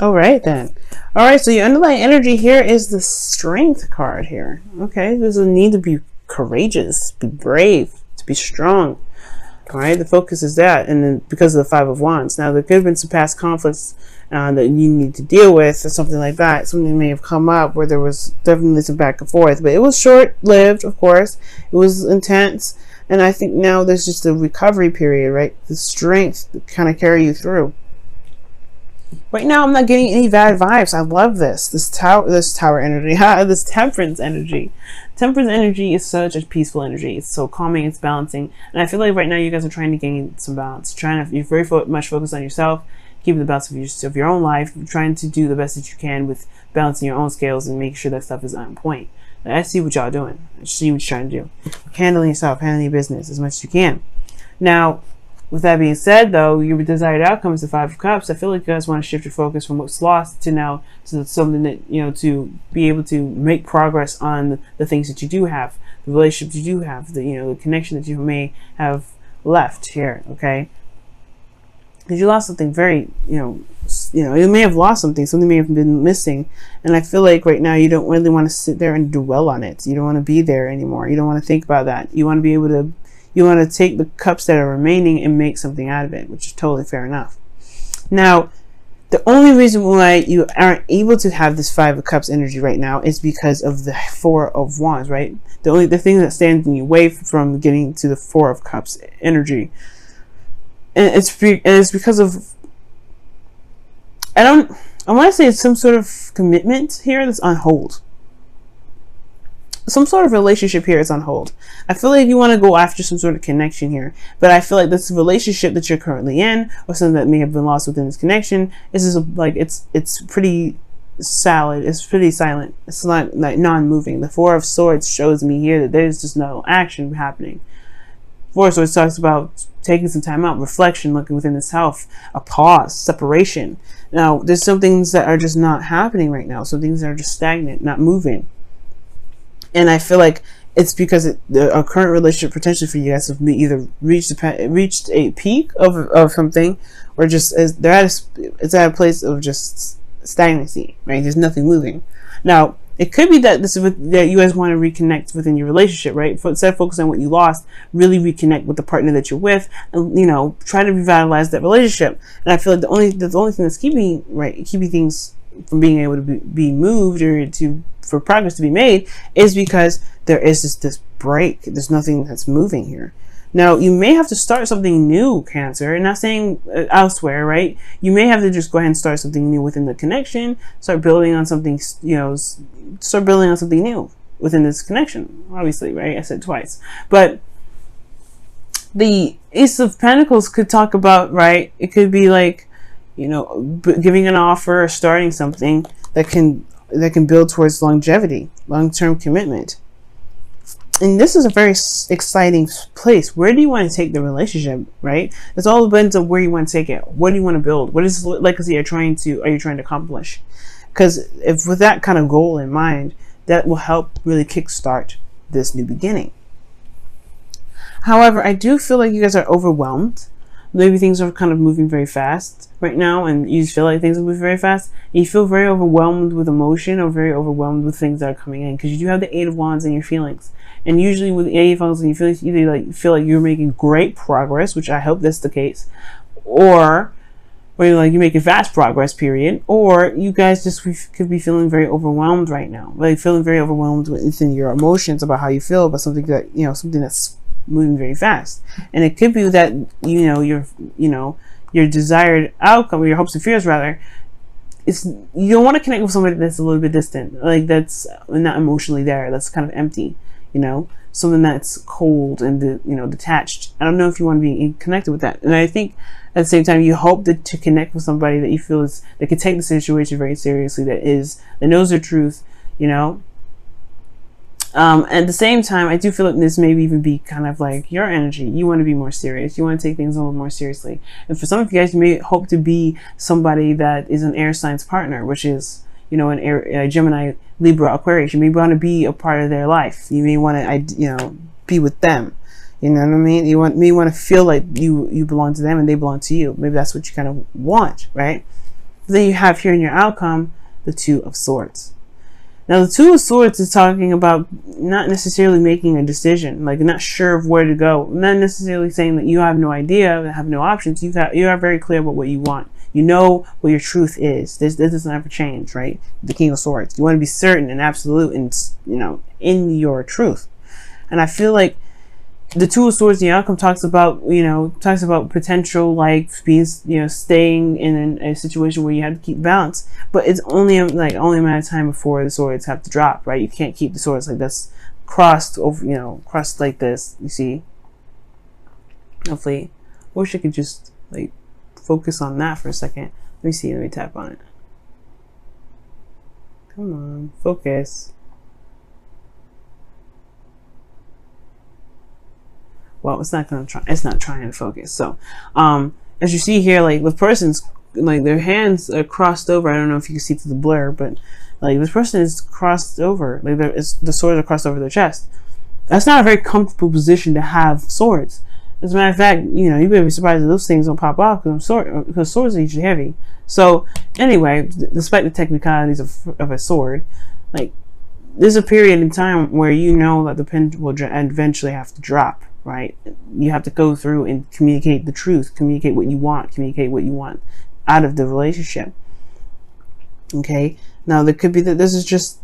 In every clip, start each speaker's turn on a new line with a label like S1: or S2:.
S1: All right then. All right, so your underlying energy here is the Strength card here. Okay, there's a need to be courageous, be brave, to be strong. All right, the focus is that, and then because of the Five of Wands. Now, there could have been some past conflicts that you need to deal with, or something like that. Something may have come up where there was definitely some back and forth, but it was short-lived, of course. It was intense, and I think now there's just a recovery period, right? The strength to kind of carry you through. Right now, I'm not getting any bad vibes. I love this tower energy, this temperance energy. Temperance energy is such a peaceful energy. It's so calming, it's balancing, and I feel like right now you guys are trying to gain some balance. You're very much focused on yourself, keeping the balance of your own life, trying to do the best that you can with balancing your own scales and making sure that stuff is on point. I see what y'all doing. I see what you're trying to do. Handling yourself, handling your business as much as you can. Now, with that being said, though, your desired outcome is the Five of Cups. I feel like you guys want to shift your focus from what's lost to now to something that, to be able to make progress on the things that you do have, the relationships you do have, the connection that you may have left here, okay? Because you lost something very, you may have lost something may have been missing. And I feel like right now you don't really want to sit there and dwell on it. You don't want to be there anymore. You don't want to think about that. You want to be able to You want to take the cups that are remaining and make something out of it, which is totally fair enough. Now, the only reason why you aren't able to have this Five of Cups energy right now is because of the Four of Wands, right? The thing that stands in your way from getting to the Four of Cups energy, and it's because of, I want to say it's some sort of commitment here that's on hold. Some sort of relationship here is on hold. I feel like you want to go after some sort of connection here, but I feel like this relationship that you're currently in, or something that may have been lost within this connection, is just like it's pretty solid. It's pretty silent. It's not like non-moving. The Four of Swords shows me here that there's just no action happening. Four of Swords talks about taking some time out, reflection, looking within itself, a pause, separation. Now, there's some things that are just not happening right now. Some things that are just stagnant, not moving. And I feel like it's because a current relationship potentially for you guys have either reached a peak of something, or just it's at a place of just stagnancy, right? There's nothing moving. Now, it could be that that you guys want to reconnect within your relationship, right? Instead of focusing on what you lost, really reconnect with the partner that you're with, and try to revitalize that relationship. And I feel like the only thing that's keeping things from being able to be moved or for progress to be made is because there is this break. There's nothing that's moving here. Now, you may have to start something new, Cancer. And not saying elsewhere, right? You may have to just go ahead and start something new within the connection. Start building on something, start building on something new within this connection. Obviously, right? I said twice. But the Ace of Pentacles could talk about, right? It could be like, giving an offer or starting something that can build towards longevity, long-term commitment. And this is a very exciting place. Where do you want to take the relationship, right? It's all depends on where you want to take it. What do you want to build? What is legacy are you trying to accomplish? Because if with that kind of goal in mind, that will help really kickstart this new beginning. However, I do feel like you guys are overwhelmed. Maybe things are kind of moving very fast right now, and you just feel like things are moving very fast. And you feel very overwhelmed with emotion, or very overwhelmed with things that are coming in, because you do have the Eight of Wands in your feelings. And usually with the Eight of Wands in your feelings, you feel like you're making great progress, which I hope that's the case, or you're making fast progress, period. Or you guys just could be feeling very overwhelmed right now, like feeling very overwhelmed within your emotions about how you feel about something that something that's moving very fast. And it could be that your desired outcome, or your hopes and fears rather, is you don't want to connect with somebody that's a little bit distant, like that's not emotionally there, that's kind of empty, something that's cold and detached. I don't know if you want to be connected with that. And I think at the same time you hope to connect with somebody that you feel that can take the situation very seriously, that knows the truth, at the same time, I do feel like this may even be kind of like your energy. You want to be more serious. You want to take things a little more seriously. And for some of you guys, you may hope to be somebody that is an air signs partner, which is, a Gemini, Libra, Aquarius. You may want to be a part of their life. You may want to, be with them. You know what I mean? You may want to feel like you belong to them and they belong to you. Maybe that's what you kind of want, right? Then you have here in your outcome the Two of Swords. Now the Two of Swords is talking about not necessarily making a decision, like not sure of where to go. Not necessarily saying that you have no idea, have no options. You are very clear about what you want. You know what your truth is. This doesn't ever change, right? The King of Swords. You want to be certain and absolute and, in your truth. And I feel like the Two of Swords, the outcome talks about potential, like being, staying in a situation where you have to keep balance, but it's only a matter of time before the swords have to drop, right? You can't keep the swords like this crossed over, crossed like this. You see? Hopefully, I wish I could just like focus on that for a second. Let me see. Let me tap on it. Come on, focus. Well, it's not trying to focus. So, as you see here, like the person's, like their hands are crossed over. I don't know if you can see through the blur, but like this person is crossed over. Like the swords are crossed over their chest. That's not a very comfortable position to have swords. As a matter of fact, you better be surprised that those things don't pop off because swords are usually heavy. So anyway, despite the technicalities of a sword, like there's a period in time where that the pen will eventually have to drop. Right? You have to go through and communicate the truth, communicate what you want out of the relationship. Okay. Now there could be that this is just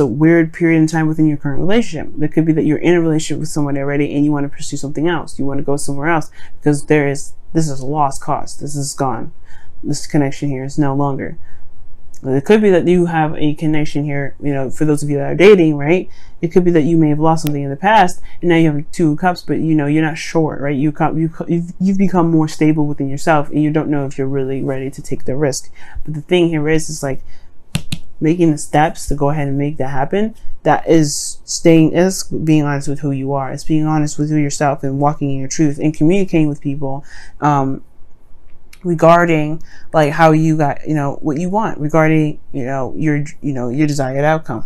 S1: a weird period in time within your current relationship. There could be that you're in a relationship with someone already and you want to pursue something else. You want to go somewhere else because this is a lost cause. This is gone. This connection here is no longer. It could be that you have a connection here, for those of you that are dating, right? It could be that you may have lost something in the past and now you have Two of Cups, but you're not sure, right? You've become more stable within yourself and you don't know if you're really ready to take the risk. But the thing here is like making the steps to go ahead and make that happen. That is being honest with who you are. It's being honest with yourself and walking in your truth and communicating with people, regarding like how you got what you want, regarding your desired outcome,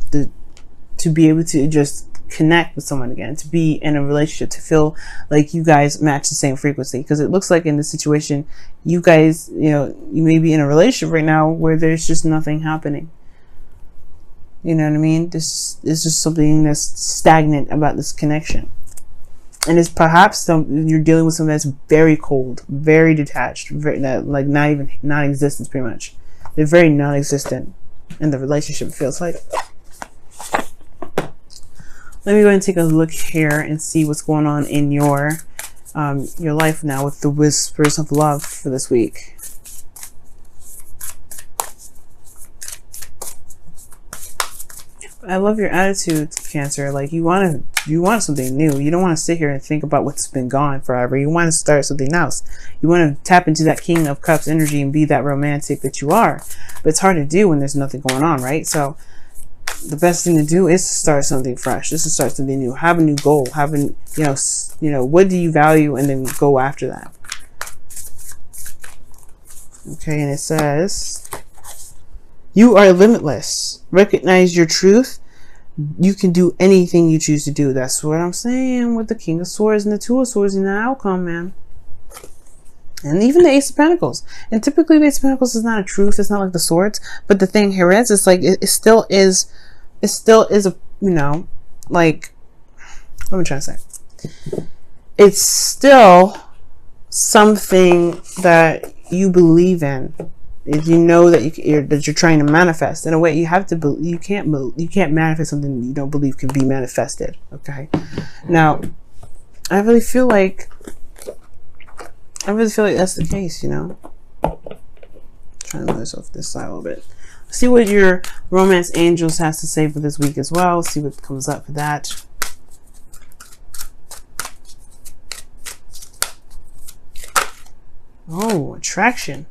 S1: to be able to just connect with someone again, to be in a relationship, to feel like you guys match the same frequency. Because it looks like in this situation you guys you may be in a relationship right now where there's just nothing happening. You know what I mean? This is just something that's stagnant about this connection. And it's perhaps you're dealing with something that's very cold, very detached, like non-existent, pretty much. They're very non-existent, and the relationship feels like. Let me go ahead and take a look here and see what's going on in your life now with the whispers of love for this week. I love your attitude, Cancer. Like you want something new. You don't want to sit here and think about what's been gone forever. You want to start something else. You want to tap into that King of Cups energy and be that romantic that you are. But it's hard to do when there's nothing going on, right? So the best thing to do is to start something fresh. Just to start something new. Have a new goal. Have what do you value, and then go after that. Okay, and it says, you are limitless. Recognize your truth. You can do anything you choose to do. That's what I'm saying with the King of Swords and the Two of Swords in the outcome, man. And even the Ace of Pentacles. And typically the Ace of Pentacles is not a truth. It's not like the Swords. But the thing here is, it's like, it still is a, like, what am I trying to say? It's still something that you believe in. If you know that you're trying to manifest, in a way, you have to. You can't manifest something that you don't believe can be manifested. Okay. Now, I really feel like that's the case. Trying to move this off this side a little bit. Let's see what your romance angels has to say for this week as well. Let's see what comes up for that. Oh, attraction.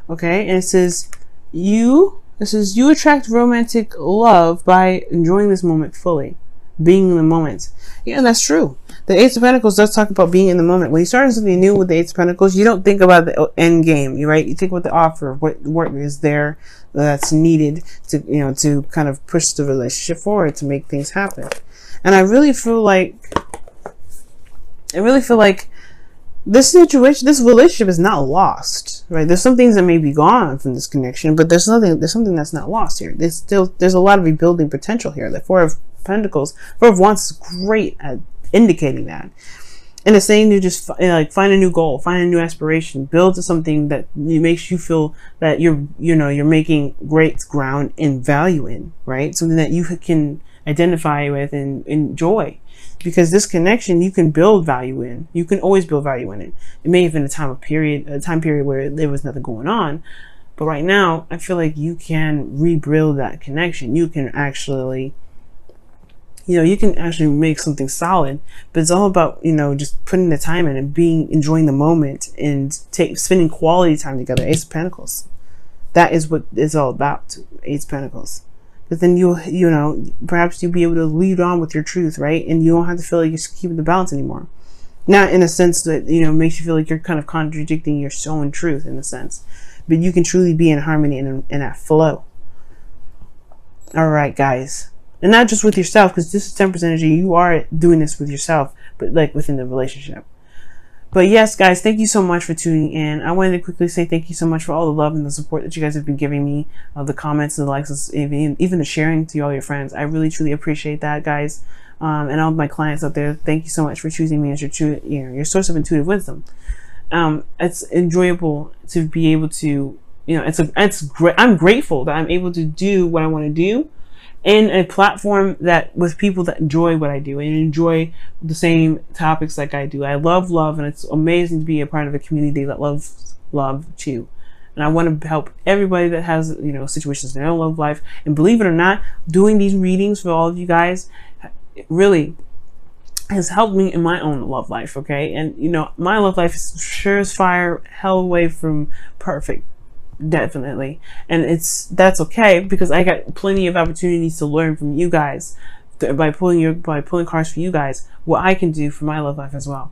S1: Okay, and it says you attract romantic love by enjoying this moment fully, being in the moment. Yeah, that's true. The Ace of Pentacles does talk about being in the moment. When you start something new with the Ace of Pentacles, you don't think about the end game, right? You think about the offer, what is there that's needed to kind of push the relationship forward, to make things happen. And I really feel like this situation, this relationship is not lost, right? There's some things that may be gone from this connection, but there's something that's not lost here. There's a lot of rebuilding potential here. The Four of Pentacles, Four of Wands is great at indicating that. And it's saying to just like find a new goal, find a new aspiration, build to something that makes you feel that you're making great ground and value in, right? Something that you can identify with and enjoy. Because this connection, you can build value in. You can always build value in it. It may have been a time period where there was nothing going on, but right now, I feel like you can rebuild that connection. You can actually, make something solid. But it's all about, just putting the time in and enjoying the moment and spending quality time together. Ace of Pentacles. That is what it's all about. Ace of Pentacles. But then perhaps you'll be able to lead on with your truth, right? And you don't have to feel like you're keeping the balance anymore. Not in a sense that, makes you feel like you're kind of contradicting your own truth in a sense. But you can truly be in harmony and in that flow. All right, guys. And not just with yourself, because this is 10% energy. You are doing this with yourself, but like within the relationship. But yes, guys, thank you so much for tuning in. I wanted to quickly say thank you so much for all the love and the support that you guys have been giving me, the comments and the likes, even the sharing to all your friends. I really, truly appreciate that, guys. And all of my clients out there, thank you so much for choosing me as your source of intuitive wisdom. It's enjoyable to be able to, it's great. I'm grateful that I'm able to do what I want to do in a platform that with people that enjoy what I do and enjoy the same topics like I do. I love love, and it's amazing to be a part of a community that loves love too. And I want to help everybody that has, situations in their own love life. And believe it or not, doing these readings for all of you guys really has helped me in my own love life. Okay. And my love life is sure as fire, hell away from perfect. Definitely. And that's okay, because I got plenty of opportunities to learn from you guys by pulling cards for you guys, what I can do for my love life as well.